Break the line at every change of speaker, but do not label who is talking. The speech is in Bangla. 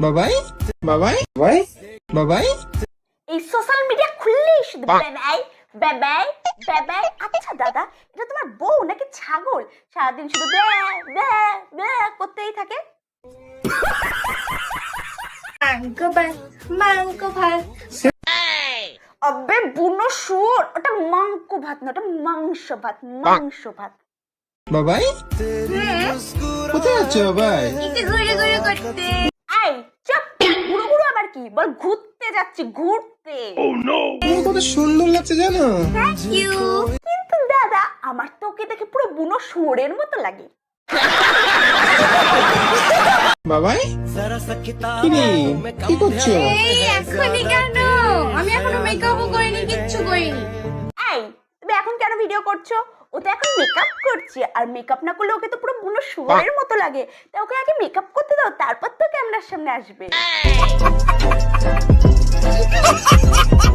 বাবাই বাবাই বাবাই বাবাই।
এই সোশ্যাল মিডিয়া খুললেই শুধু বাবাই বাবাই বাবাই। আচ্ছা দাদা, এটা তোমার বউ নাকি ছাগল? সারাদিন শুধু ব্যা ব্যা ব্যা করতেই থাকে। মাংক ভাত। আবে বুনো শুয়োর, ওটা মাংক ভাত না, ওটা মাংস ভাত, মাংস ভাত।
বাবাই কোথায় যাচ্ছ বাবাই?
ঘুরে ঘুরে করতে। এই চুপ, বুড়ো বুড়ো আবার কি বল? ঘুরতে যাচ্ছি, ঘুরতে।
তুমি কত সুন্দর লাগছে জানো?
Thank you. কিন্তু দাদা, আমার তো ওকে দেখে পুরো বুনো শুয়োরের মতো লাগে।
বাবাই কিরে কি করছো?
এখনই কেন? আমি এখনো মেকআপও করিনি, কিচ্ছু করিনি। এই তুমি এখন কেন ভিডিও করছো? ও তো এখন মেকআপ করছে, আর মেকআপ না করলে ওকে তো পুরো বুনো শুয়োরের মতো লাগে। তা ওকে আগে মেকআপ করতে দাও, তারপর তো ক্যামেরার সামনে আসবে।